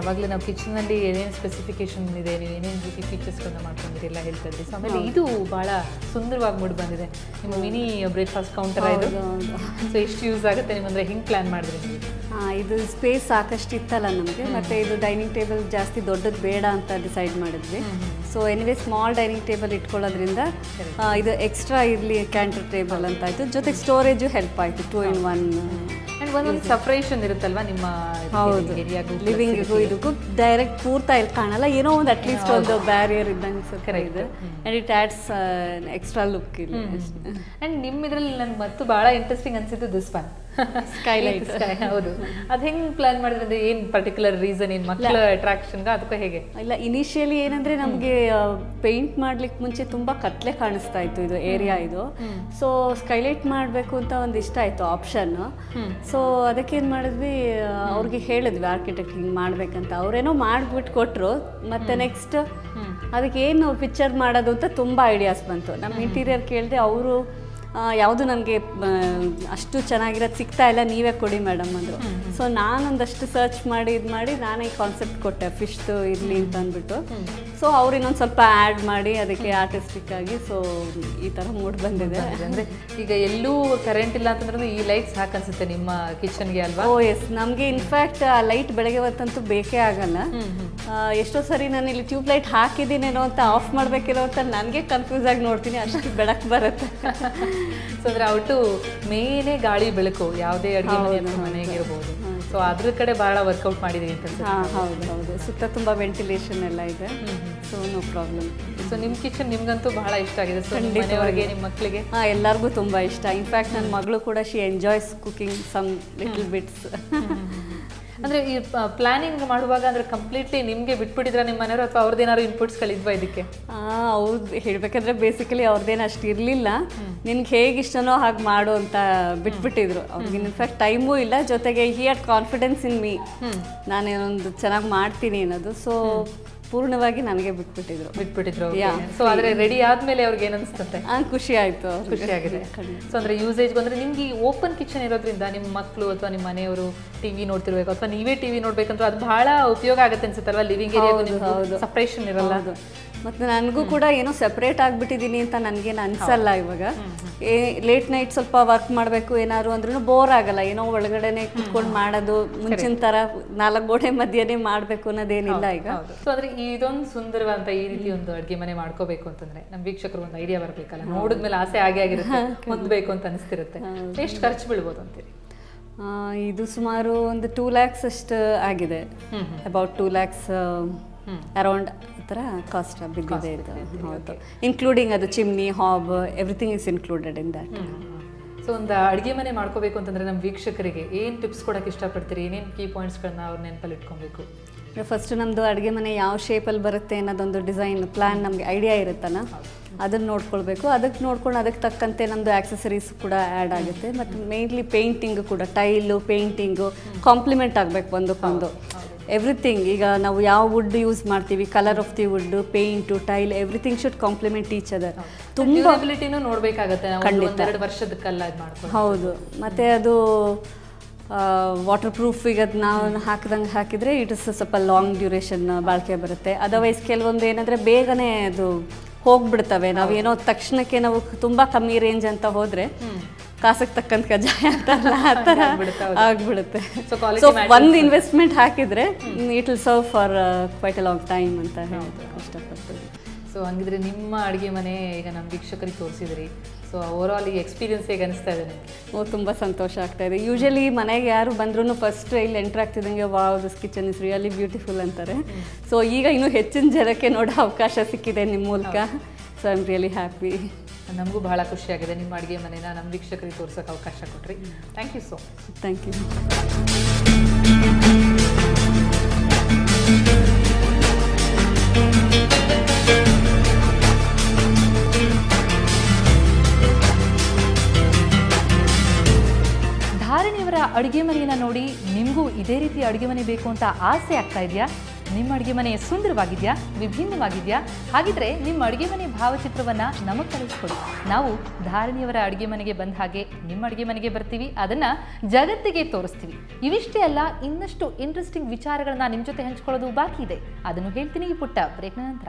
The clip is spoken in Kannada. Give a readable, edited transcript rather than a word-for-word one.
ಆವಾಗಲೇ ನಾವು ಕಿಚನಲ್ಲಿ ಏನೇನು ಸ್ಪೆಸಿಫಿಕೇಶನ್ ಇದೆ, ನೀವು ಏನೇನು ರೀತಿ ಫೀಚರ್ಸ್ಗಳನ್ನ ಮಾಡ್ಕೊಂಡಿರಿ ಎಲ್ಲ ಹೇಳ್ತಾ ಇದ್ರಿ. ಸೊ ಆಮೇಲೆ ಇದು ಭಾಳ ಸುಂದರವಾಗಿ ಮೂಡಿ ಬಂದಿದೆ, ನಿಮ್ಮ ಮಿನಿ ಬ್ರೇಕ್ಫಾಸ್ಟ್ ಕೌಂಟರ್ ಇದು. ಸೊ ಎಷ್ಟು ಯೂಸ್ ಆಗುತ್ತೆ ನಿಮ್ಮಂದ್ರೆ ಹಿಂಗೆ ಪ್ಲ್ಯಾನ್ ಮಾಡಿದ್ರಿ ನೀವು? ಇದು ಸ್ಪೇಸ್ ಸಾಕಷ್ಟು ಇತ್ತಲ್ಲ ನಮಗೆ, ಮತ್ತು ಇದು ಡೈನಿಂಗ್ ಟೇಬಲ್ ಜಾಸ್ತಿ ದೊಡ್ಡದು ಬೇಡ ಅಂತ ಡಿಸೈಡ್ ಮಾಡಿದ್ವಿ. So anyway small dining table ಇಟ್ಕೊಳ್ಳೋದ್ರಿಂದ ಇದು ಎಕ್ಸ್ಟ್ರಾ ಇರಲಿ ಕ್ಯಾಂಟರ್ ಟೇಬಲ್ ಅಂತ ಆಯಿತು, ಜೊತೆಗೆ ಸ್ಟೋರೇಜು ಹೆಲ್ಪ್ ಆಯಿತು 2 in 1. ಆ್ಯಂಡ್ ಒಂದೊಂದು ಸಪ್ರೇಷನ್ ಇರುತ್ತಲ್ವಾ ನಿಮ್ಮ ಲಿವಿಂಗಿಗೂ ಇದಕ್ಕೂ ಡೈರೆಕ್ಟ್ ಪೂರ್ತಿ ಇಲ್ಲಿ ಕಾಣಲ್ಲ, ಏನೋ ಒಂದು ಅಟ್ಲೀಸ್ಟ್ ಒಂದು ಬ್ಯಾರಿಯರ್ ಇದ್ದಂಗೆ ಸಕ್ಕರೆ ಇದೆ. And it ads extra look ಇಲ್ಲಿ. ಆ್ಯಂಡ್ ನಿಮ್ಮ ಇದರಲ್ಲಿ ನನಗೆ ಮತ್ತು ಭಾಳ ಇಂಟ್ರೆಸ್ಟಿಂಗ್ ಅನಿಸಿದ್ದು ದಿಸ್ ಒನ್ ಸ್ಕೈಲೈಟ್. ಹೌದು, ಅದು ಹೆಂಗೆ ಪ್ಲಾನ್ ಮಾಡಿದ್ರೆ? ಏನು ಪರ್ಟಿಕ್ಯುಲರ್ ರೀಸನ್, ಏನು ಮಕ್ಕಳ ಅಟ್ರಾಕ್ಷನ್ಗೆ ಅದಕ್ಕೆ ಹೇಗೆ? ಇಲ್ಲ, ಇನಿಷಿಯಲಿ ಏನಂದರೆ ನಮಗೆ ಪೇಂಟ್ ಮಾಡ್ಲಿಕ್ಕೆ ಮುಂಚೆ ತುಂಬ ಕತ್ಲೆ ಕಾಣಿಸ್ತಾ ಇತ್ತು ಇದು ಏರಿಯಾ ಇದು. ಸೊ ಸ್ಕೈಲೈಟ್ ಮಾಡಬೇಕು ಅಂತ ಒಂದು ಇಷ್ಟ ಆಯಿತು ಆಪ್ಷನ್. ಸೊ ಅದಕ್ಕೇನು ಮಾಡಿದ್ವಿ, ಅವ್ರಿಗೆ ಹೇಳಿದ್ವಿ ಆರ್ಕಿಟೆಕ್ಟ್ ಹಿಂಗೆ ಮಾಡ್ಬೇಕಂತ. ಅವರೇನೋ ಮಾಡಿಬಿಟ್ಟು ಕೊಟ್ಟರು. ಮತ್ತು ನೆಕ್ಸ್ಟ್ ಅದಕ್ಕೆ ಏನು ಪಿಕ್ಚರ್ ಮಾಡೋದು ಅಂತ ತುಂಬ ಐಡಿಯಾಸ್ ಬಂತು. ನಮ್ಮ ಇಂಟೀರಿಯರ್ ಕೇಳಿದೆ, ಅವರು ಯಾವುದು ನನಗೆ ಅಷ್ಟು ಚೆನ್ನಾಗಿರೋದು ಸಿಗ್ತಾ ಇಲ್ಲ, ನೀವೇ ಕೊಡಿ ಮೇಡಮ್ ಅಂದರು. ಸೊ ನಾನೊಂದಷ್ಟು ಸರ್ಚ್ ಮಾಡಿ ಇದು ಮಾಡಿ ನಾನೇ ಈ ಕಾನ್ಸೆಪ್ಟ್ ಕೊಟ್ಟೆ, ಫಿಶ್ದು ಇರಲಿ ಅಂತ ಅಂದ್ಬಿಟ್ಟು. ಸೊ ಅವ್ರು ಇನ್ನೊಂದು ಸ್ವಲ್ಪ ಆ್ಯಡ್ ಮಾಡಿ ಅದಕ್ಕೆ ಆರ್ಟಿಸ್ಟಿಕ್ ಆಗಿ ಸೊ ಈ ಥರ ಮೂಡ್ ಬಂದಿದೆ. ಅಂದರೆ ಈಗ ಎಲ್ಲೂ ಕರೆಂಟ್ ಇಲ್ಲ ಅಂತಂದ್ರೆ ಈ ಲೈಟ್ಸ್ ಸಾಕನ್ಸುತ್ತೆ ನಿಮ್ಮ ಕಿಚನ್ಗೆ ಅಲ್ವಾ? ಓ ಎಸ್, ನಮಗೆ ಇನ್ಫ್ಯಾಕ್ಟ್ ಆ ಲೈಟ್ ಬೆಳಗ್ಗೆ ಹೊತ್ತಂತೂ ಬೇಕೇ ಆಗಲ್ಲ. ಎಷ್ಟೋ ಸರಿ ನಾನು ಇಲ್ಲಿ ಟ್ಯೂಬ್ ಲೈಟ್ ಹಾಕಿದ್ದೀನೇನೋ ಅಂತ ಆಫ್ ಮಾಡಬೇಕಿರೋ ಅಂತ ನನಗೆ ಕನ್ಫ್ಯೂಸ್ ಆಗಿ ನೋಡ್ತೀನಿ, ಅಷ್ಟು ಬೆಳಕು ಬರುತ್ತೆ. ಸೊ ಅಂದರೆ ಔಟು ಮೇನೇ ಗಾಳಿ ಬೆಳಕು ಯಾವುದೇ ಅಡುಗೆ ಮನೆಗೆ ಇರ್ಬೋದು. ಸೊ ಅದ್ರ ಕಡೆ ಭಾಳ ವರ್ಕೌಟ್ ಮಾಡಿದೀವಿ ಅಂತ ಅನ್ಸುತ್ತೆ. ಹೌದು ಹೌದು, ಸುತ್ತ ತುಂಬ ವೆಂಟಿಲೇಷನ್ ಎಲ್ಲ ಇದೆ. So no problem. ಸೊ ನಿಮ್ಮ ಕಿಚನ್ ನಿಮ್ಗಂತೂ ಬಹಳ ಇಷ್ಟ ಆಗಿದೆ. ಸೊ ಮನೆಯವರಿಗೆ, ನಿಮ್ಮ ಮಕ್ಕಳಿಗೆ? ಎಲ್ಲರಿಗೂ ತುಂಬ ಇಷ್ಟ. ಇನ್ಫ್ಯಾಕ್ಟ್ ನನ್ನ ಮಗಳು ಕೂಡ she enjoys cooking some little bits. ಅಂದರೆ ಈ ಪ್ಲಾನಿಂಗ್ ಮಾಡುವಾಗ ಅಂದರೆ ಕಂಪ್ಲೀಟ್ಲಿ ನಿಮಗೆ ಬಿಟ್ಬಿಟ್ಟಿದ್ರ ನಿಮ್ಮ ಮನೆಯವರು, ಅಥವಾ ಅವ್ರದ್ದೇನಾದ್ರು ಇನ್ಪುಟ್ಸ್ಗಳಿದ್ವಾ ಇದಕ್ಕೆ? ಅವ್ರದ್ದು ಹೇಳಬೇಕಂದ್ರೆ ಬೇಸಿಕಲಿ ಅವ್ರದ್ದೇನು ಅಷ್ಟು ಇರಲಿಲ್ಲ. ನಿನ್ಗೆ ಹೇಗೆ ಇಷ್ಟನೋ ಹಾಗೆ ಮಾಡು ಅಂತ ಬಿಟ್ಬಿಟ್ಟಿದ್ರು. ಅವ್ರಿಗೆ ಇನ್ಫ್ಯಾಕ್ಟ್ ಟೈಮೂ ಇಲ್ಲ, ಜೊತೆಗೆ he had confidence in me, ನಾನೇನೊಂದು ಚೆನ್ನಾಗಿ ಮಾಡ್ತೀನಿ ಅನ್ನೋದು. ಸೊ ಪೂರ್ಣವಾಗಿ ನನಗೆ ಬಿಟ್ಬಿಟ್ಟಿದ್ರು. ಸೊ ಆದರೆ ರೆಡಿ ಆದಮೇಲೆ ಅವ್ರಿಗೆ ಏನು ಅನಿಸ್ತಂತೆ? ಖುಷಿ ಆಯಿತು, ಖುಷಿಯಾಗಿದೆ. ಸೊ ಅಂದರೆ ಯೂಸೇಜ್ಗೆ ಅಂದರೆ ನಿಮ್ಗೆ ಈ ಓಪನ್ ಕಿಚನ್ ಇರೋದ್ರಿಂದ ನಿಮ್ಮ ಮಕ್ಕಳು ಅಥವಾ ನಿಮ್ಮ ಮನೆಯವರು ಟಿವಿ ನೋಡ್ತಿರ್ಬೇಕು, ಅಥವಾ ನೀವೇ ಟಿವಿ ನೋಡ್ಬೇಕಂದ್ರೆ ಅದು ಬಹಳ ಉಪಯೋಗ ಆಗುತ್ತೆ ಅನ್ಸುತ್ತಲ್ವಾ? ಲಿವಿಂಗ್ ಏರಿಯಾ ಸಪ್ರೇಷನ್ ಇರಲ್ಲ. ಮತ್ತು ನನಗೂ ಕೂಡ ಏನೋ ಸೆಪ್ರೇಟ್ ಆಗಿಬಿಟ್ಟಿದ್ದೀನಿ ಅಂತ ನನಗೇನು ಅನಿಸಲ್ಲ. ಇವಾಗ ಲೇಟ್ ನೈಟ್ ಸ್ವಲ್ಪ ವರ್ಕ್ ಮಾಡಬೇಕು ಏನಾದ್ರು ಅಂದ್ರೂ ಬೋರ್ ಆಗಲ್ಲ. ಏನೋ ಒಳಗಡೆನೆ ಕುತ್ಕೊಂಡು ಮಾಡೋದು, ಮುಂಚಿನ ಥರ 4 ಗೋಡೆ ಮಧ್ಯೆನೇ ಮಾಡಬೇಕು ಅನ್ನೋದೇನಿಲ್ಲ ಈಗ. ಸೊ ಅಂದರೆ ಇದೊಂದು ಸುಂದರವಾದಂಥ ಈ ರೀತಿ ಒಂದು ಅಡುಗೆ ಮನೆ ಮಾಡ್ಕೋಬೇಕು ಅಂತಂದರೆ ನಮ್ಮ ವೀಕ್ಷಕರು ಒಂದು ಐಡಿಯಾ ಬರಬೇಕಲ್ಲ, ನೋಡಿದ್ಮೇಲೆ ಆಸೆ ಆಗೇ ಆಗಿರುತ್ತೆ, ಹೊಂದಬೇಕು ಅಂತ ಅನಿಸ್ತಿರುತ್ತೆ. ಎಷ್ಟು ಖರ್ಚು ಬೀಳ್ಬೋದು ಅಂತೀರಿ? ಇದು ಸುಮಾರು ಒಂದು 2 lakhs ಅಷ್ಟು ಆಗಿದೆ. ಅಬೌಟ್ 2 lakhs ಅರೌಂಡ್ ಈ ಥರ ಕಾಸ್ಟ್ ಬಿದ್ದಿದೆ ಇದು. ಹೌದು, ಇನ್ಕ್ಲೂಡಿಂಗ್ ಅದು chimney, ಹಾಬ್, everything is included in that. So ಒಂದು ಅಡುಗೆ ಮನೆ ಮಾಡ್ಕೋಬೇಕು ಅಂತಂದರೆ ನಮ್ಮ ವೀಕ್ಷಕರಿಗೆ ಏನು ಟಿಪ್ಸ್ ಕೊಡೋಕ್ಕೆ ಇಷ್ಟಪಡ್ತೀರಿ? ಏನೇನು ಕೀ ಪಾಯಿಂಟ್ಸ್ಗಳನ್ನ ಅವ್ರು ನೆನಪಲ್ಲಿ ಇಟ್ಕೊಬೇಕು? ಫಸ್ಟ್ ನಮ್ಮದು ಅಡುಗೆ ಮನೆ ಯಾವ ಶೇಪಲ್ಲಿ ಬರುತ್ತೆ ಅನ್ನೋದೊಂದು ಡಿಸೈನ್ ಪ್ಲ್ಯಾನ್ ನಮಗೆ ಐಡಿಯಾ ಇರುತ್ತಲ್ಲ, ಅದನ್ನು ನೋಡ್ಕೊಳ್ಬೇಕು. ಅದಕ್ಕೆ ನೋಡ್ಕೊಂಡು ಅದಕ್ಕೆ ತಕ್ಕಂತೆ ನಮ್ಮದು ಆಕ್ಸೆಸರೀಸ್ ಕೂಡ ಆ್ಯಡ್ ಆಗುತ್ತೆ. ಮತ್ತು ಮೇನ್ಲಿ ಪೇಂಟಿಂಗು ಕೂಡ, ಟೈಲು ಪೇಂಟಿಂಗು ಕಾಂಪ್ಲಿಮೆಂಟ್ ಆಗಬೇಕು ಒಂದಕ್ಕೊಂದು. ಎವ್ರಿಥಿಂಗ್, ಈಗ ನಾವು ಯಾವ ವುಡ್ ಯೂಸ್ ಮಾಡ್ತೀವಿ, colour of the wood, paint, tile, everything should complement each other. ತುಂಬ ನೋಡಬೇಕಾಗುತ್ತೆ. ಖಂಡಿತ 2 ವರ್ಷದಕ್ಕೆಲ್ಲ ಇದು ಮಾಡ್ಕೊಂಡು. ಹೌದು, ಮತ್ತು ಅದು ವಾಟರ್ ಪ್ರೂಫ್. ಈಗ ನಾವು ಹಾಕಿದರೆ ಇಟ್ ಇಸ್ ಸ್ವಲ್ಪ ಲಾಂಗ್ ಡ್ಯೂರೇಷನ್ ಬಾಳಿಕೆ ಬರುತ್ತೆ. ಅದರ್ವೈಸ್ ಕೆಲವೊಂದು ಏನಂದರೆ ಬೇಗನೆ ಅದು ಹೋಗ್ಬಿಡ್ತವೆ. ನಾವೇನೋ ತಕ್ಷಣಕ್ಕೆ ನಾವು ತುಂಬ ಕಮ್ಮಿ ರೇಂಜ್ ಅಂತ ಹೋದರೆ ಕಾಸಕ್ಕೆ ತಕ್ಕಂತ ಕಜಾಯ ಅಂತಾರಲ್ಲ, ಆ ಥರ ಆಗ್ಬಿಡುತ್ತೆ. ಸೊ ಒಂದು ಇನ್ವೆಸ್ಟ್ಮೆಂಟ್ ಹಾಕಿದರೆ it will serve for quite a long time ಅಂತ ಹೇಳೋದು ಇಷ್ಟಪಡ್ತೀವಿ. ಸೊ ಹಂಗಿದ್ರೆ ನಿಮ್ಮ ಅಡುಗೆ ಮನೆ ಈಗ ನಮ್ಮ ವೀಕ್ಷಕರಿಗೆ ತೋರಿಸಿದ್ರಿ. ಸೊ ಓವರಾಲ್ ಈ ಎಕ್ಸ್ಪೀರಿಯನ್ಸ್ ಹೇಗೆ ಅನಿಸ್ತಾ ಇದೆ ನಿಮಗೆ? ತುಂಬ ಸಂತೋಷ ಆಗ್ತಾ ಇದೆ. ಯೂಶಲಿ ಮನೆಗೆ ಯಾರು ಬಂದ್ರೂ ಫಸ್ಟ್ ಇಲ್ಲಿ ಎಂಟ್ರ್ ಆಗ್ತಿದ್ದಂಗೆ wow this kitchen is really beautiful ಅಂತಾರೆ. ಸೊ ಈಗ ಇನ್ನೂ ಹೆಚ್ಚಿನ ಜನಕ್ಕೆ ನೋಡೋ ಅವಕಾಶ ಸಿಕ್ಕಿದೆ ನಿಮ್ಮ ಮೂಲಕ. So I am really happy. ನಮಗೂ ಬಹಳ ಖುಷಿಯಾಗಿದೆ ನಿಮ್ಮ ಅಡುಗೆ ಮನೆನ ನಮ್ಮ ವೀಕ್ಷಕರಿಗೆ ತೋರ್ಸೋಕೆ ಅವಕಾಶ ಕೊಟ್ರಿ. Thank you so much. Thank you. ಧಾರಣಿಯವರ ಅಡುಗೆ ಮನೆಯನ್ನು ನೋಡಿ ನಿಮಗೂ ಇದೇ ರೀತಿ ಅಡುಗೆ ಮನೆ ಬೇಕು ಅಂತ ಆಸೆ ಆಗ್ತಾ ಇದೆಯಾ? ನಿಮ್ಮ ಅಡುಗೆ ಮನೆ ಸುಂದರವಾಗಿದೆಯಾ, ವಿಭಿನ್ನವಾಗಿದೆಯಾ? ಹಾಗಿದ್ರೆ ನಿಮ್ಮ ಅಡುಗೆ ಮನೆ ಭಾವಚಿತ್ರವನ್ನು ನಮಗೆ ಕಳಿಸ್ಕೊಡಿ. ನಾವು ಧಾರಣಿಯವರ ಅಡುಗೆ ಮನೆಗೆ ಬಂದ ಹಾಗೆ ನಿಮ್ಮ ಅಡುಗೆ ಮನೆಗೆ ಬರ್ತೀವಿ, ಅದನ್ನು ಜಗತ್ತಿಗೆ ತೋರಿಸ್ತೀವಿ. ಇವಿಷ್ಟೇ ಅಲ್ಲ, ಇನ್ನಷ್ಟು ಇಂಟ್ರೆಸ್ಟಿಂಗ್ ವಿಚಾರಗಳನ್ನ ನಿಮ್ಮ ಜೊತೆ ಹಂಚ್ಕೊಳ್ಳೋದು ಬಾಕಿ ಇದೆ. ಅದನ್ನು ಹೇಳ್ತೀನಿ ಈ ಪುಟ್ಟ ಬ್ರೇಕ್ನ ನಂತರ.